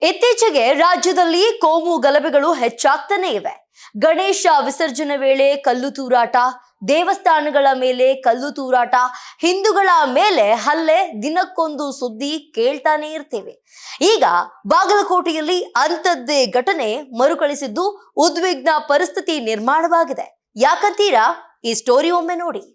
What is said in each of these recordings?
ಇತ್ತೀಚೆಗೆ ರಾಜ್ಯದಲ್ಲಿ ಕೋಮು ಗಲಭೆಗಳು ಹೆಚ್ಚಾಗ್ತಾನೆ ಇವೆ. ಗಣೇಶ ವಿಸರ್ಜನೆ ವೇಳೆ ಕಲ್ಲು ತೂರಾಟ, ದೇವಸ್ಥಾನಗಳ ಮೇಲೆ ಕಲ್ಲು ತೂರಾಟ, ಹಿಂದೂಗಳ ಮೇಲೆ ಹಲ್ಲೆ, ದಿನಕ್ಕೊಂದು ಸುದ್ದಿ ಕೇಳ್ತಾನೆ ಇರ್ತೇವೆ. ಈಗ ಬಾಗಲಕೋಟೆಯಲ್ಲಿ ಅಂಥದ್ದೇ ಘಟನೆ ಮರುಕಳಿಸಿದ್ದು ಉದ್ವಿಗ್ನ ಪರಿಸ್ಥಿತಿ ನಿರ್ಮಾಣವಾಗಿದೆ. ಯಾಕಂತೀರಾ? ಈ ಸ್ಟೋರಿ ಒಮ್ಮೆ ನೋಡಿ.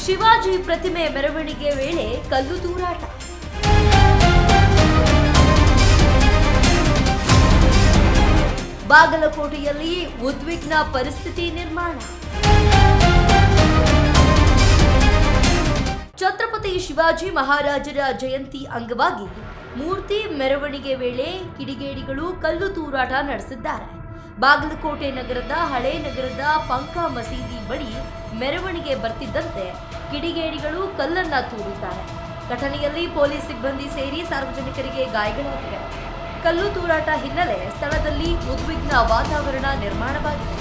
ಶಿವಾಜಿ ಪ್ರತಿಮೆ ಮೆರವಣಿಗೆ ವೇಳೆ ಕಲ್ಲು ತೂರಾಟ. ಬಾಗಲಕೋಟೆಯಲ್ಲಿ ಉದ್ವಿಗ್ನ ಪರಿಸ್ಥಿತಿ ನಿರ್ಮಾಣ. ಛತ್ರಪತಿ ಶಿವಾಜಿ ಮಹಾರಾಜರ ಜಯಂತಿ ಅಂಗವಾಗಿ ಮೂರ್ತಿ ಮೆರವಣಿಗೆ ವೇಳೆ ಕಿಡಿಗೇಡಿಗಳು ಕಲ್ಲು ತೂರಾಟ ನಡೆಸಿದ್ದಾರೆ. ಬಾಗಲಕೋಟೆ ನಗರದ ಹಳೆ ನಗರದ ಪಂಕ ಮಸೀದಿ ಬಳಿ ಮೆರವಣಿಗೆ ಬರ್ತಿದ್ದಂತೆ ಕಿಡಿಗೇಡಿಗಳು ಕಲ್ಲನ್ನ ತೂರಿದ್ದಾರೆ. ಘಟನೆಯಲ್ಲಿ ಪೊಲೀಸ್ ಸಿಬ್ಬಂದಿ ಸೇರಿ ಸಾರ್ವಜನಿಕರಿಗೆ ಗಾಯಗಳಾಗಿವೆ. ಕಲ್ಲು ತೂರಾಟ ಹಿನ್ನೆಲೆ ಸ್ಥಳದಲ್ಲಿ ಉದ್ವಿಗ್ನ ವಾತಾವರಣ ನಿರ್ಮಾಣವಾಗಿದೆ.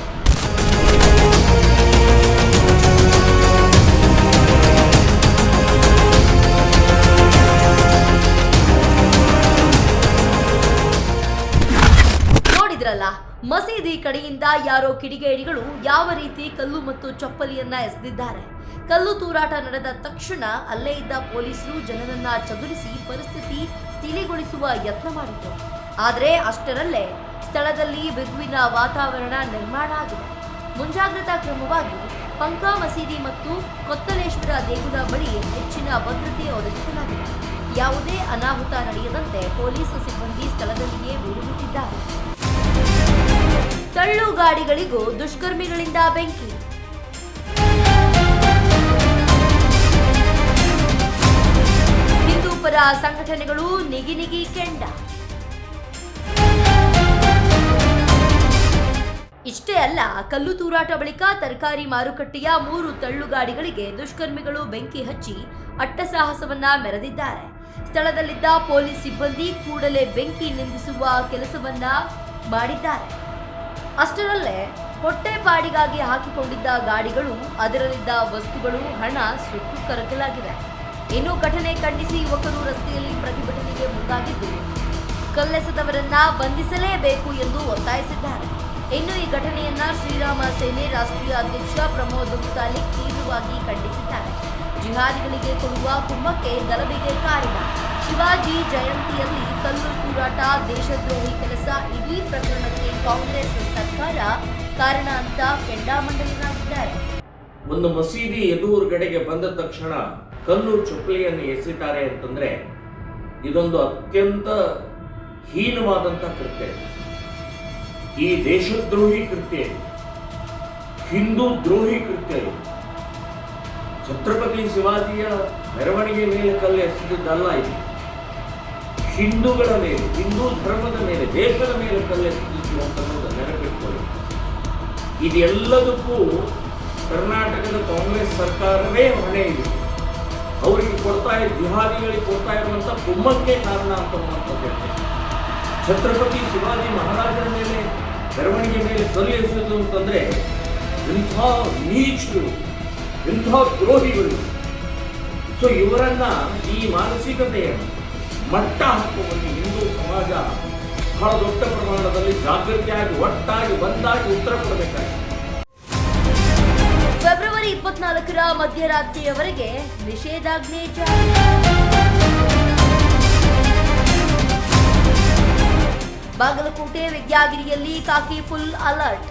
ನೋಡಿದ್ರಲ್ಲ, ಮಸೀದಿ ಕಡೆಯಿಂದ ಯಾರೋ ಕಿಡಿಗೇಡಿಗಳು ಯಾವ ರೀತಿ ಕಲ್ಲು ಮತ್ತು ಚಪ್ಪಲಿಯನ್ನ ಎಸೆದಿದ್ದಾರೆ. ಕಲ್ಲು ತೂರಾಟ ನಡೆದ ತಕ್ಷಣ ಅಲ್ಲೇ ಇದ್ದ ಪೊಲೀಸರು ಜನರನ್ನ ಚದುರಿಸಿ ಪರಿಸ್ಥಿತಿ ತಿಳಿಗೊಳಿಸುವ ಯತ್ನ ಮಾಡಿದ್ರು. ಆದರೆ ಅಷ್ಟರಲ್ಲೇ ಸ್ಥಳದಲ್ಲಿ ಬಿಗುವಿನ ವಾತಾವರಣ ನಿರ್ಮಾಣ ಆಗಿದೆ. ಮುಂಜಾಗ್ರತಾ ಕ್ರಮವಾಗಿ ಪಂಕ ಮಸೀದಿ ಮತ್ತು ಕೊತ್ತಲೇಶ್ವರ ದೇಗುಲ ಬಳಿ ಹೆಚ್ಚಿನ ಭದ್ರತೆ ಒದಗಿಸಲಾಗಿದೆ. ಯಾವುದೇ ಅನಾಹುತ ನಡೆಯದಂತೆ ಪೊಲೀಸ್ ಸಿಬ್ಬಂದಿ ಸ್ಥಳದಲ್ಲಿಯೇ ಬೀಡುಬಿಟ್ಟಿದ್ದಾರೆ. ತಳ್ಳು ಗಾಡಿಗಳಿಗೂ ದುಷ್ಕರ್ಮಿಗಳಿಂದ ಬೆಂಕಿ. ಹಿಂದೂ ಪರ ಸಂಘಟನೆಗಳು ನಿಗಿ ಕೆಂಡ. ಇಷ್ಟೇ ಅಲ್ಲ, ಕಲ್ಲು ತೂರಾಟ ಬಳಿಕ ತರಕಾರಿ ಮಾರುಕಟ್ಟೆಯ 3 ತಳ್ಳುಗಾಡಿಗಳಿಗೆ ದುಷ್ಕರ್ಮಿಗಳು ಬೆಂಕಿ ಹಚ್ಚಿ ಅಟ್ಟಸಾಹಸವನ್ನ ಮೆರೆದಿದ್ದಾರೆ. ಸ್ಥಳದಲ್ಲಿದ್ದ ಪೊಲೀಸ್ ಸಿಬ್ಬಂದಿ ಕೂಡಲೇ ಬೆಂಕಿ ನಂದಿಸುವ ಕೆಲಸವನ್ನ ಮಾಡಿದ್ದಾರೆ. ಅಷ್ಟರಲ್ಲೇ ಹೊಟ್ಟೆಪಾಡಿಗಾಗಿ ಹಾಕಿಕೊಂಡಿದ್ದ ಗಾಡಿಗಳು, ಅದರಲ್ಲಿದ್ದ ವಸ್ತುಗಳು, ಹಣ ಸುಟ್ಟು ಕರಕಲಾಗಿದೆ. ಇನ್ನು ಘಟನೆ ಖಂಡಿಸಿ ಯುವಕರು ರಸ್ತೆಯಲ್ಲಿ ಪ್ರತಿಭಟನೆಗೆ ಮುಂದಾಗಿದ್ದು ಕಲ್ಲೆಸೆದವರನ್ನ ಬಂಧಿಸಲೇಬೇಕು ಎಂದು ಒತ್ತಾಯಿಸಿದ್ದಾರೆ. ಇನ್ನು ಈ ಘಟನೆಯನ್ನ ಶ್ರೀರಾಮ ಸೇನೆ ರಾಷ್ಟ್ರೀಯ ಅಧ್ಯಕ್ಷ ಪ್ರಮೋದ್ ಮುತಾಲಿಕ್ ತೀವ್ರವಾಗಿ ಖಂಡಿಸಿದ್ದಾರೆ. ಜಿಹಾದಿಗಳಿಗೆ ಕೊಡುವ ಕುಮ್ಮಕ್ಕೆ ಗಲಭೆಗೆ ಕಾರಣ. ಶಿವಾಜಿ ಜಯಂತಿಯಲ್ಲಿ ಕಲ್ಲು ತೂರಾಟ ದೇಶದ್ರೋಹಿ ಕೆಲಸ. ಇಡೀ ಪ್ರಕರಣಕ್ಕೆ ಕಾಂಗ್ರೆಸ್ ಸರ್ಕಾರ ಕಾರಣ ಅಂತ ಕೆಂಡಾಮಂಡಲರಾಗಿದ್ದಾರೆ. ಒಂದು ಮಸೀದಿ ಎದುರುಗಡೆಗೆ ಬಂದ ತಕ್ಷಣ ಕಲ್ಲು ಚಪ್ಪಲಿಯನ್ನು ಎಸೆತಾರೆ ಅಂತಂದ್ರೆ ಇದೊಂದು ಅತ್ಯಂತ ಹೀನವಾದಂತ ಕೃತ್ಯ. ಈ ದೇಶದ್ರೋಹಿ ಕೃತ್ಯ, ಹಿಂದೂ ದ್ರೋಹಿ ಕೃತ್ಯ. ಛತ್ರಪತಿ ಶಿವಾಜಿಯ ಮೆರವಣಿಗೆ ಮೇಲೆ ಕಲ್ಲು ಎಸೆದಿದ್ದಲ್ಲ ಇದು. ಹಿಂದೂಗಳ ಮೇಲೆ, ಹಿಂದೂ ಧರ್ಮದ ಮೇಲೆ, ದೇಶದ ಮೇಲೆ ಕಲ್ಲು ಎಸೆದಿದ್ದು ಅಂತ ನೆನಪಿಟ್ಕೊಳ್ಳಿ. ಇದೆಲ್ಲದಕ್ಕೂ ಕರ್ನಾಟಕದ ಕಾಂಗ್ರೆಸ್ ಸರ್ಕಾರವೇ ಹೊಣೆ ಇದೆ. ಅವರಿಗೆ ಜಿಹಾದಿಗಳಿಗೆ ಕೊಡ್ತಾ ಇರುವಂತ ಕುಮ್ಮಕ್ಕೆ ಕಾರಣ ಅಂತಕ್ಕಂಥದ್ದು. ಛತ್ರಪತಿ ಶಿವಾಜಿ ಮಹಾರಾಜರ ಮೇಲೆ ಮೆರವಣಿಗೆ ಮೇಲೆ ಕಲ್ಲು ಎಸೆದು ಅಂತಂದ್ರೆ ಇಂಥ ನೀಚರು, ಇಂಥ ದ್ರೋಹಿಗಳು. ಸೊ ಇವರನ್ನ, ಈ ಮಾನಸಿಕತೆಯನ್ನು ಮಟ್ಟ ಹಾಕುವಂತೆ ಹಿಂದೂ ಸಮಾಜ ಬಹಳ ದೊಡ್ಡ ಪ್ರಮಾಣದಲ್ಲಿ ಜಾಗೃತಿಯಾಗಿ ಒಟ್ಟಾಗಿ ಒಂದಾಗಿ ಉತ್ತರ ಕೊಡಬೇಕಾಗಿದೆ. ಫೆಬ್ರವರಿ 24ರ ಮಧ್ಯರಾತ್ರಿಯವರೆಗೆ ನಿಷೇಧಾಜ್ಞೆ ಜಾರಿ. ಬಾಗಲಕೋಟೆ ವಿದ್ಯಾಗಿರಿಯಲ್ಲಿ ಕಾಕಿ ಫುಲ್ ಅಲರ್ಟ್.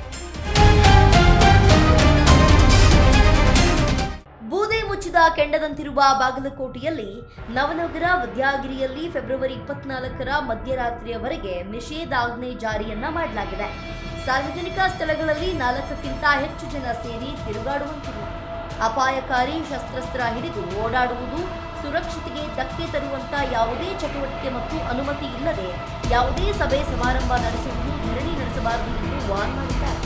ಬೂದೆ ಮುಚ್ಚಿದ ಕೆಂಡದಂತಿರುವ ಬಾಗಲಕೋಟೆಯಲ್ಲಿ ನವನಗರ ವಿದ್ಯಾಗಿರಿಯಲ್ಲಿ ಫೆಬ್ರವರಿ 24ರ ಮಧ್ಯರಾತ್ರಿಯವರೆಗೆ ನಿಷೇಧಾಜ್ಞೆ ಜಾರಿಯನ್ನ ಮಾಡಲಾಗಿದೆ. ಸಾರ್ವಜನಿಕ ಸ್ಥಳಗಳಲ್ಲಿ 4ಕ್ಕಿಂತ ಹೆಚ್ಚು ಜನ ಸೇರಿ ತಿರುಗಾಡುವಂತಿಲ್ಲ. ಅಪಾಯಕಾರಿ ಶಸ್ತ್ರಾಸ್ತ್ರ ಹಿಡಿದು ಓಡಾಡುವುದು, ಸುರಕ್ಷತೆಗೆ ಧಕ್ಕೆ ತರುವಂತ ಯಾವುದೇ ಚಟುವಟಿಕೆ ಮತ್ತು ಅನುಮತಿ ಇಲ್ಲದೆ ಯಾವುದೇ ಸಭೆ ಸಮಾರಂಭ ನಡೆಸುವುದು, ಧರಣಿ ನಡೆಸಬಾರದು ಎಂದು ವಾರ್ನ್ ಮಾಡಿದ್ದಾರೆ.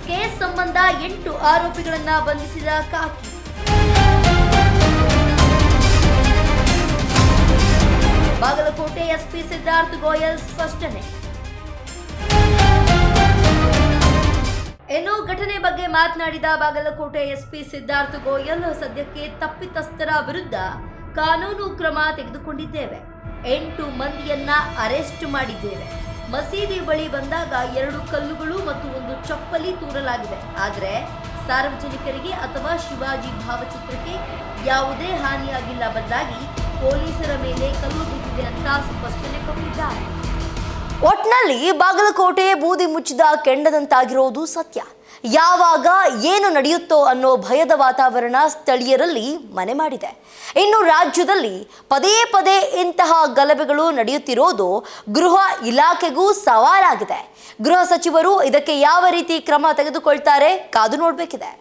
ಕೇಸ್ ಸಂಬಂಧ 8 ಆರೋಪಿಗಳನ್ನ ಬಂಧಿಸಿದ ಕಾಕಿ. ಬಾಗಲಕೋಟೆ ಎಸ್ಪಿ ಸಿದ್ಧಾರ್ಥ ಗೋಯಲ್ ಸ್ಪಷ್ಟನೆ. ಇನ್ನು ಘಟನೆ ಬಗ್ಗೆ ಮಾತನಾಡಿದ ಬಾಗಲಕೋಟೆ ಎಸ್ಪಿ ಸಿದ್ಧಾರ್ಥ ಗೋಯಲ್, ಸದ್ಯಕ್ಕೆ ತಪ್ಪಿತಸ್ಥರ ವಿರುದ್ಧ ಕಾನೂನು ಕ್ರಮ ತೆಗೆದುಕೊಂಡಿದ್ದೇವೆ. 8 ಮಂದಿಯನ್ನ ಅರೆಸ್ಟ್ ಮಾಡಿದ್ದೇವೆ. ಮಸೀದಿ ಬಳಿ ಬಂದಾಗ 2 ಕಲ್ಲುಗಳು ಮತ್ತು 1 ಚಪ್ಪಲಿ ತೂರಲಾಗಿದೆ. ಆದರೆ ಸಾರ್ವಜನಿಕರಿಗೆ ಅಥವಾ ಶಿವಾಜಿ ಭಾವಚಿತ್ರಕ್ಕೆ ಯಾವುದೇ ಹಾನಿಯಾಗಿಲ್ಲ. ಬದಲಾಗಿ ಪೊಲೀಸರ ಮೇಲೆ ಕಲ್ಲು ಬಿದ್ದಿದೆ ಅಂತ ಸ್ಪಷ್ಟನೆ ಕೊಟ್ಟಿದ್ದಾರೆ. ಒಟ್ನಲ್ಲಿ ಬಾಗಲಕೋಟೆ ಬೂದಿ ಮುಚ್ಚಿದ ಕೆಂಡದಂತಾಗಿರೋದು ಸತ್ಯ. ಯಾವಾಗ ಏನು ನಡೆಯುತ್ತೋ ಅನ್ನೋ ಭಯದ ವಾತಾವರಣ ಸ್ಥಳೀಯರಲ್ಲಿ ಮನೆ ಮಾಡಿದೆ. ಇನ್ನು ರಾಜ್ಯದಲ್ಲಿ ಪದೇ ಪದೇ ಇಂತಹ ಗಲಭೆಗಳು ನಡೆಯುತ್ತಿರೋದು ಗೃಹ ಇಲಾಖೆಗೂ ಸವಾಲಾಗಿದೆ. ಗೃಹ ಸಚಿವರು ಇದಕ್ಕೆ ಯಾವ ರೀತಿ ಕ್ರಮ ತೆಗೆದುಕೊಳ್ತಾರೆ ಕಾದು ನೋಡಬೇಕಿದೆ.